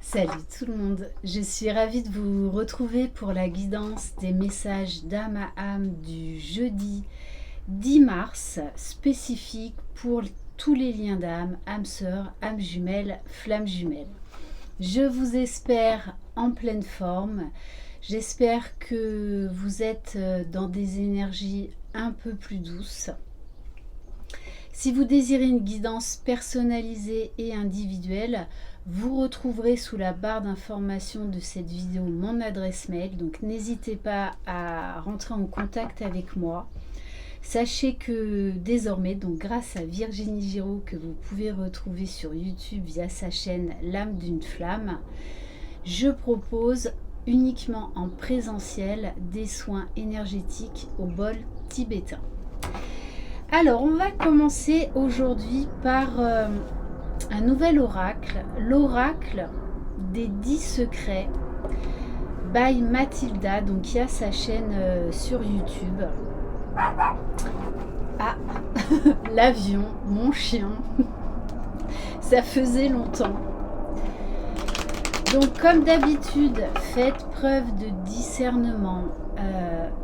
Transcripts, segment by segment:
Salut tout le monde, je suis ravie de vous retrouver pour la guidance des messages d'âme à âme du jeudi 10 mars, spécifique pour tous les liens d'âme, âme sœur, âme jumelle, flamme jumelle. Je vous espère en pleine forme, j'espère que vous êtes dans des énergies un peu plus douces. Si vous désirez une guidance personnalisée et individuelle, vous retrouverez sous la barre d'information de cette vidéo mon adresse mail, donc n'hésitez pas à rentrer en contact avec moi. Sachez que désormais, donc grâce à Virginie Giraud, que vous pouvez retrouver sur YouTube via sa chaîne L'âme d'une flamme, je propose uniquement en présentiel des soins énergétiques au bol tibétain. Alors, on va commencer aujourd'hui par un nouvel oracle, l'oracle des 10 secrets by Mathilda, donc qui a sa chaîne sur YouTube. Ah, l'avion, mon chien, ça faisait longtemps. Donc comme d'habitude, faites preuve de discernement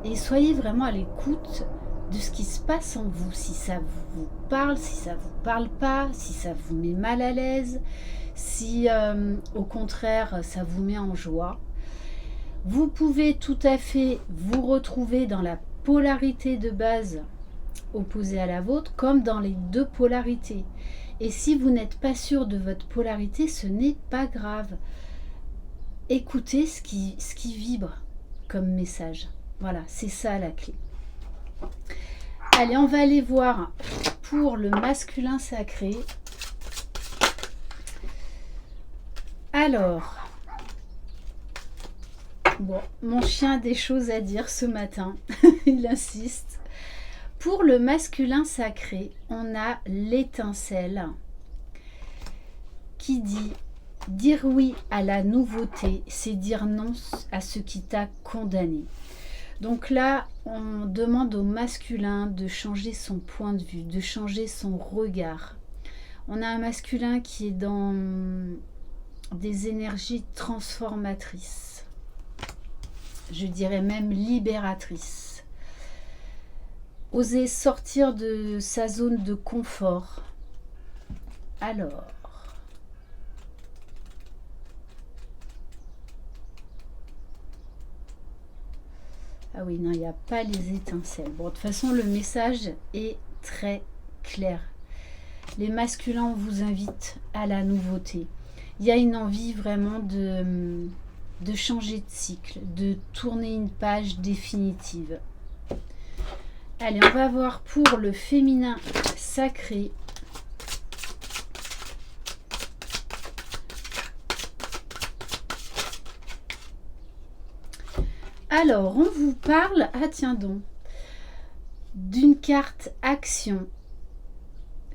et soyez vraiment à l'écoute de ce qui se passe en vous, si ça vous parle, si ça vous parle pas, si ça vous met mal à l'aise, si au contraire ça vous met en joie. Vous pouvez tout à fait vous retrouver dans la polarité de base opposée à la vôtre, comme dans les deux polarités. Et si vous n'êtes pas sûr de votre polarité, ce n'est pas grave. Écoutez ce qui vibre comme message. Voilà, c'est ça la clé. Allez, on va aller voir pour le masculin sacré. Alors, bon, mon chien a des choses à dire ce matin, il insiste. Pour le masculin sacré, on a l'étincelle qui dit « Dire oui à la nouveauté, c'est dire non à ce qui t'a condamné ». Donc là, on demande au masculin de changer son point de vue, de changer son regard. On a un masculin qui est dans des énergies transformatrices. Je dirais même libératrices. Oser sortir de sa zone de confort. Alors, ah oui, non, il n'y a pas les étincelles. Bon, de toute façon, le message est très clair. Les masculins vous invitent à la nouveauté. Il y a une envie vraiment de changer de cycle, de tourner une page définitive. Allez, on va voir pour le féminin sacré. Alors, on vous parle, ah tiens donc, d'une carte action.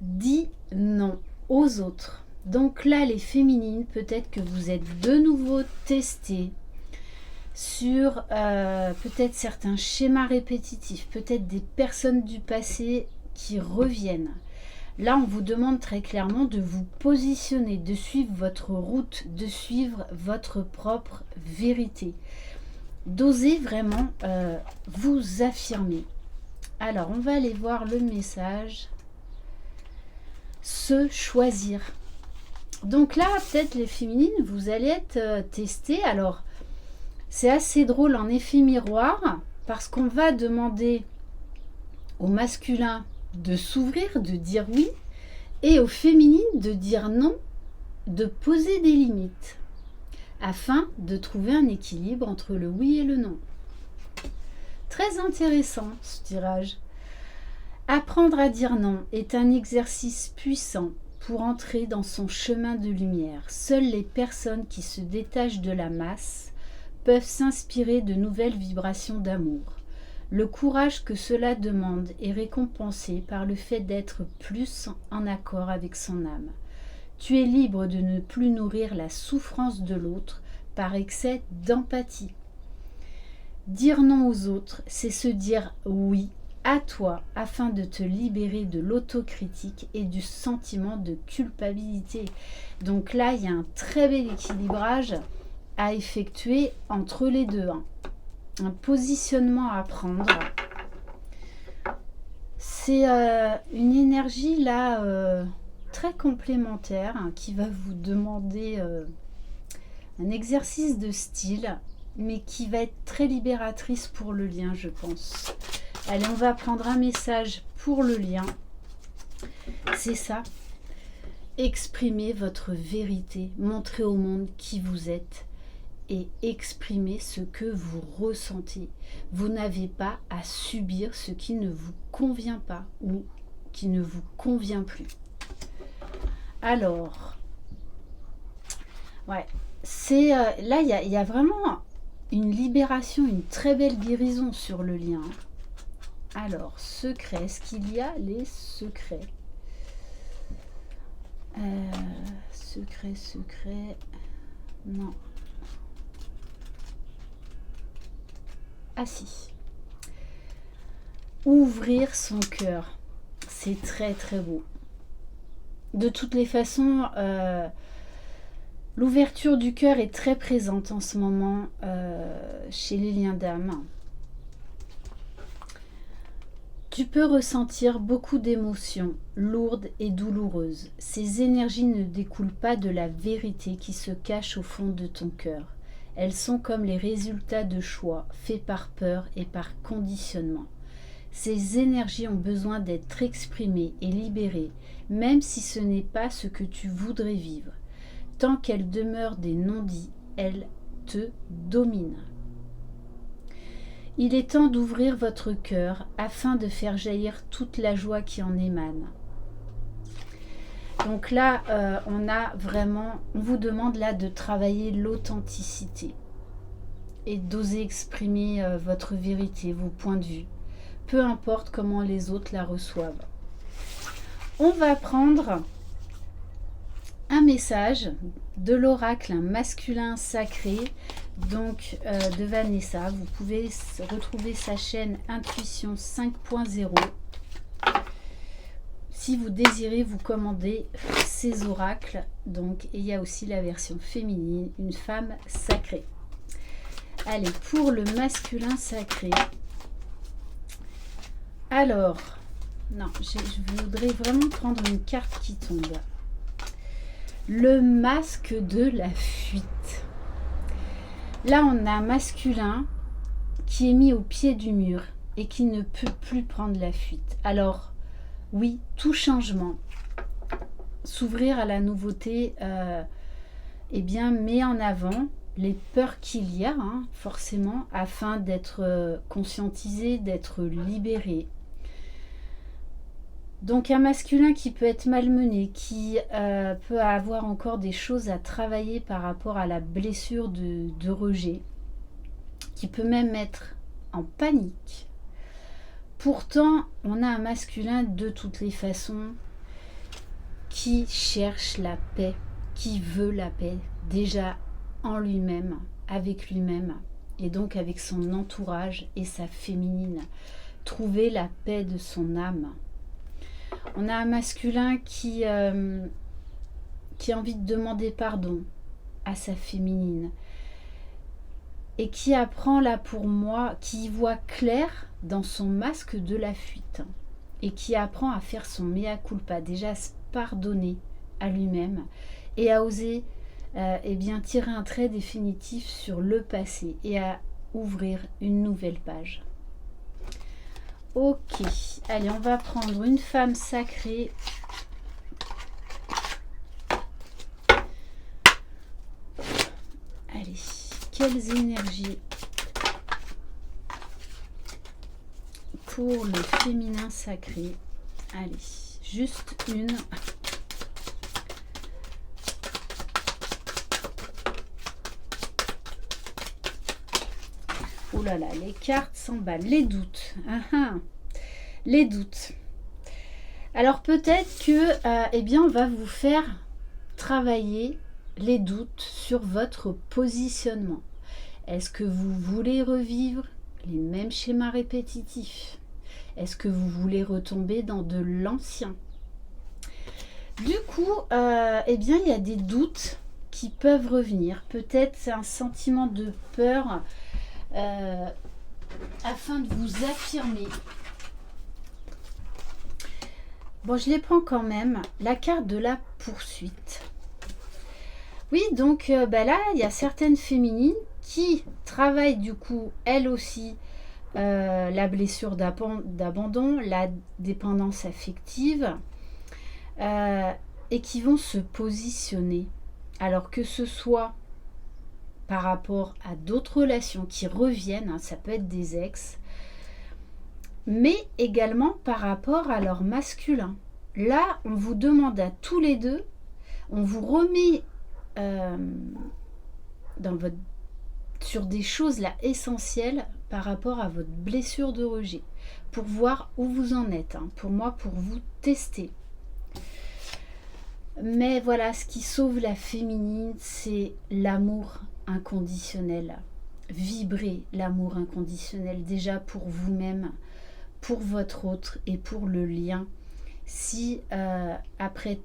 Dis non aux autres. Donc là, les féminines, peut-être que vous êtes de nouveau testées sur peut-être certains schémas répétitifs, peut-être des personnes du passé qui reviennent. Là, on vous demande très clairement de vous positionner, de suivre votre route, de suivre votre propre vérité. D'oser vraiment vous affirmer. Alors, on va aller voir le message. Se choisir. Donc là, peut-être les féminines, vous allez être testées. Alors, c'est assez drôle en effet miroir, parce qu'on va demander au masculin de s'ouvrir, de dire oui, et aux féminines de dire non, de poser des limites, afin de trouver un équilibre entre le oui et le non. Très intéressant ce tirage. Apprendre à dire non est un exercice puissant pour entrer dans son chemin de lumière. Seules les personnes qui se détachent de la masse peuvent s'inspirer de nouvelles vibrations d'amour. Le courage que cela demande est récompensé par le fait d'être plus en accord avec son âme. Tu es libre de ne plus nourrir la souffrance de l'autre par excès d'empathie. Dire non aux autres, c'est se dire oui à toi afin de te libérer de l'autocritique et du sentiment de culpabilité. Donc là, il y a un très bel équilibrage à effectuer entre les deux, hein. Un positionnement à prendre. C'est une énergie là très complémentaire, hein, qui va vous demander un exercice de style, mais qui va être très libératrice pour le lien, je pense. Allez, on va prendre un message pour le lien. C'est ça. Exprimez votre vérité, montrez au monde qui vous êtes et exprimez ce que vous ressentez. Vous n'avez pas à subir ce qui ne vous convient pas ou qui ne vous convient plus. Alors, ouais, c'est là, il y a vraiment une libération, une très belle guérison sur le lien. Alors, secret, est-ce qu'il y a les secrets? Secret, non. Ah si. Ouvrir son cœur, c'est très très beau. De toutes les façons, l'ouverture du cœur est très présente en ce moment chez les liens d'âme. Tu peux ressentir beaucoup d'émotions lourdes et douloureuses. Ces énergies ne découlent pas de la vérité qui se cache au fond de ton cœur. Elles sont comme les résultats de choix faits par peur et par conditionnement. Ces énergies ont besoin d'être exprimées et libérées, même si ce n'est pas ce que tu voudrais vivre. Tant qu'elles demeurent des non-dits, elles te dominent. Il est temps d'ouvrir votre cœur afin de faire jaillir toute la joie qui en émane. Donc là, on vous demande là de travailler l'authenticité et d'oser exprimer votre vérité, vos points de vue, peu importe comment les autres la reçoivent. On va prendre un message de l'oracle masculin sacré, donc de Vanessa. Vous pouvez retrouver sa chaîne Intuition 5.0 si vous désirez vous commander ces oracles. Donc, et il y a aussi la version féminine, une femme sacrée. Allez, pour le masculin sacré. Alors, non, je voudrais vraiment prendre une carte qui tombe. Le masque de la fuite. Là, on a un masculin qui est mis au pied du mur et qui ne peut plus prendre la fuite. Alors, oui, tout changement, s'ouvrir à la nouveauté, eh bien, met en avant les peurs qu'il y a, hein, forcément, afin d'être conscientisé, d'être libéré. Donc un masculin qui peut être malmené, qui peut avoir encore des choses à travailler par rapport à la blessure de rejet, qui peut même être en panique. Pourtant, on a un masculin de toutes les façons qui cherche la paix, qui veut la paix, déjà en lui-même, avec lui-même, et donc avec son entourage et sa féminine. Trouver la paix de son âme. On a un masculin qui a envie de demander pardon à sa féminine et qui apprend là pour moi, qui voit clair dans son masque de la fuite et qui apprend à faire son mea culpa, déjà à se pardonner à lui-même et à oser eh bien, tirer un trait définitif sur le passé et à ouvrir une nouvelle page. Ok, allez, on va prendre une femme sacrée. Allez, quelles énergies pour le féminin sacré? Allez, juste une. Oh là là, les cartes s'emballent, les doutes. Les doutes. Alors peut-être que, eh bien, on va vous faire travailler les doutes sur votre positionnement. Est-ce que vous voulez revivre les mêmes schémas répétitifs? Est-ce que vous voulez retomber dans de l'ancien? Du coup, eh bien, il y a des doutes qui peuvent revenir. Peut-être c'est un sentiment de peur afin de vous affirmer. Bon, je les prends quand même. La carte de la poursuite. Oui, donc là, il y a certaines féminines qui travaillent du coup, elles aussi, la blessure d'abandon, la dépendance affective, et qui vont se positionner. Alors que ce soit par rapport à d'autres relations qui reviennent, hein, ça peut être des ex, mais également par rapport à leur masculin. Là, on vous demande à tous les deux, on vous remet sur des choses là essentielles par rapport à votre blessure de rejet, pour voir où vous en êtes, hein, pour moi, pour vous tester. Mais voilà, ce qui sauve la féminine, c'est l'amour inconditionnel. Vibrez l'amour inconditionnel déjà pour vous-même, pour votre autre et pour le lien. Si après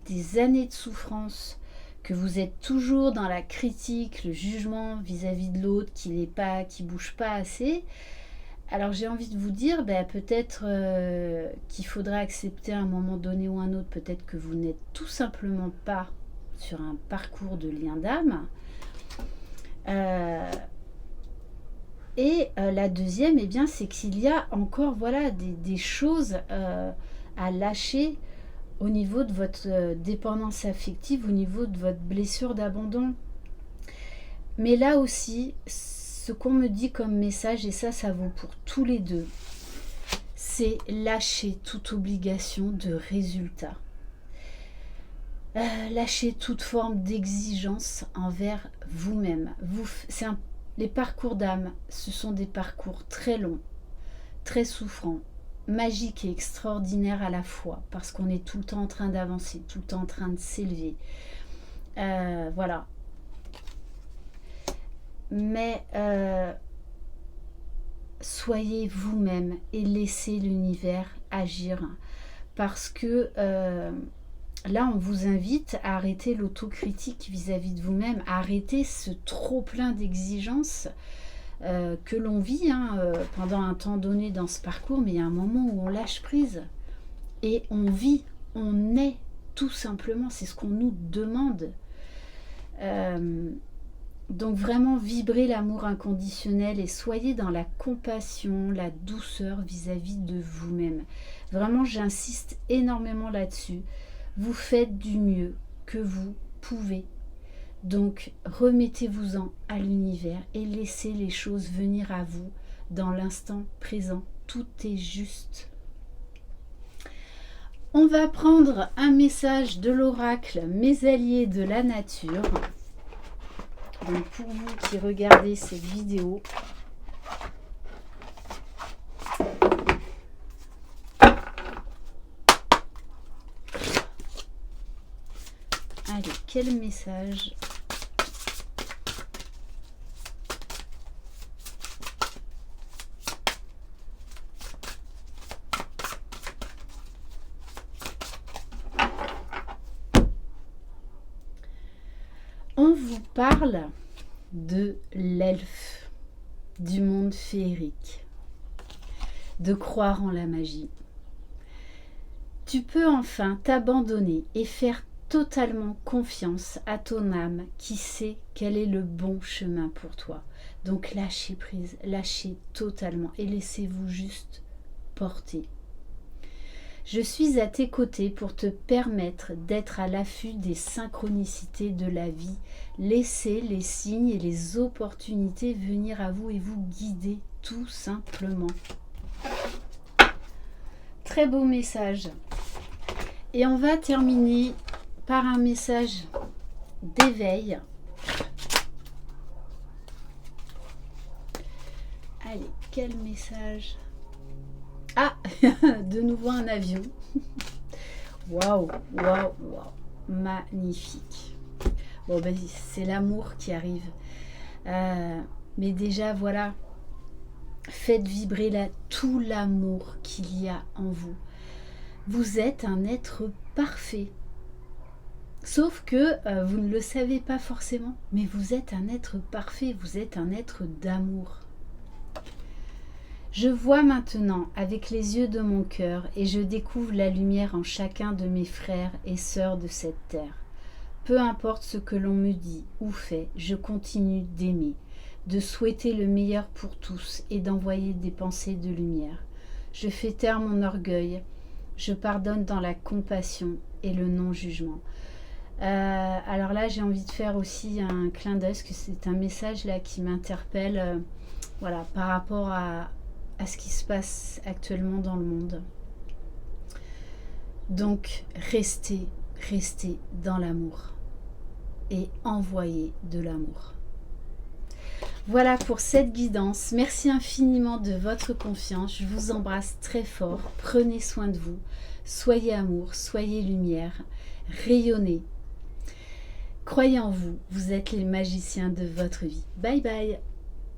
des années de souffrance, que vous êtes toujours dans la critique, le jugement vis-à-vis de l'autre, qui bouge pas assez, alors j'ai envie de vous dire, peut-être qu'il faudra accepter à un moment donné ou un autre, peut-être que vous n'êtes tout simplement pas sur un parcours de lien d'âme. La deuxième, eh bien, c'est qu'il y a encore des choses à lâcher au niveau de votre dépendance affective, au niveau de votre blessure d'abandon. Mais là aussi, ce qu'on me dit comme message, et ça vaut pour tous les deux, c'est lâcher toute obligation de résultat. Lâcher toute forme d'exigence envers vous-même. Les parcours d'âme, ce sont des parcours très longs, très souffrants, magiques et extraordinaires à la fois, parce qu'on est tout le temps en train d'avancer, tout le temps en train de s'élever. Voilà. Mais soyez vous-même et laissez l'univers agir, parce que là on vous invite à arrêter l'autocritique vis-à-vis de vous-même, à arrêter ce trop plein d'exigences que l'on vit pendant un temps donné dans ce parcours, mais il y a un moment où on lâche prise et on vit, on est tout simplement, c'est ce qu'on nous demande. Donc vraiment vibrez l'amour inconditionnel et soyez dans la compassion, la douceur vis-à-vis de vous-même. Vraiment, j'insiste énormément là-dessus. Vous faites du mieux que vous pouvez. Donc remettez-vous-en à l'univers et laissez les choses venir à vous dans l'instant présent. Tout est juste. On va prendre un message de l'oracle Mes alliés de la nature. Donc pour vous qui regardez cette vidéo, allez, quel message? On vous parle de l'elfe, du monde féerique, de croire en la magie. Tu peux enfin t'abandonner et faire totalement confiance à ton âme qui sait quel est le bon chemin pour toi. Donc lâchez prise, lâchez totalement et laissez-vous juste porter. Je suis à tes côtés pour te permettre d'être à l'affût des synchronicités de la vie. Laissez les signes et les opportunités venir à vous et vous guider tout simplement. Très beau message. Et on va terminer par un message d'éveil. Allez, quel message? Ah, de nouveau un avion. Waouh, waouh, waouh. Magnifique. Bon, ben, c'est l'amour qui arrive. Mais déjà, voilà. Faites vibrer là tout l'amour qu'il y a en vous. Vous êtes un être parfait. Sauf que vous ne le savez pas forcément, mais vous êtes un être parfait, vous êtes un être d'amour. Je vois maintenant avec les yeux de mon cœur et je découvre la lumière en chacun de mes frères et sœurs de cette terre. Peu importe ce que l'on me dit ou fait, je continue d'aimer, de souhaiter le meilleur pour tous et d'envoyer des pensées de lumière. Je fais taire mon orgueil, je pardonne dans la compassion et le non-jugement. Alors là, j'ai envie de faire aussi un clin d'œil, parce que c'est un message là qui m'interpelle voilà, par rapport à ce qui se passe actuellement dans le monde. Donc, restez dans l'amour et envoyez de l'amour. Voilà pour cette guidance. Merci infiniment de votre confiance. Je vous embrasse très fort. Prenez soin de vous. Soyez amour, soyez lumière. Rayonnez. Croyez en vous. Vous êtes les magiciens de votre vie. Bye bye.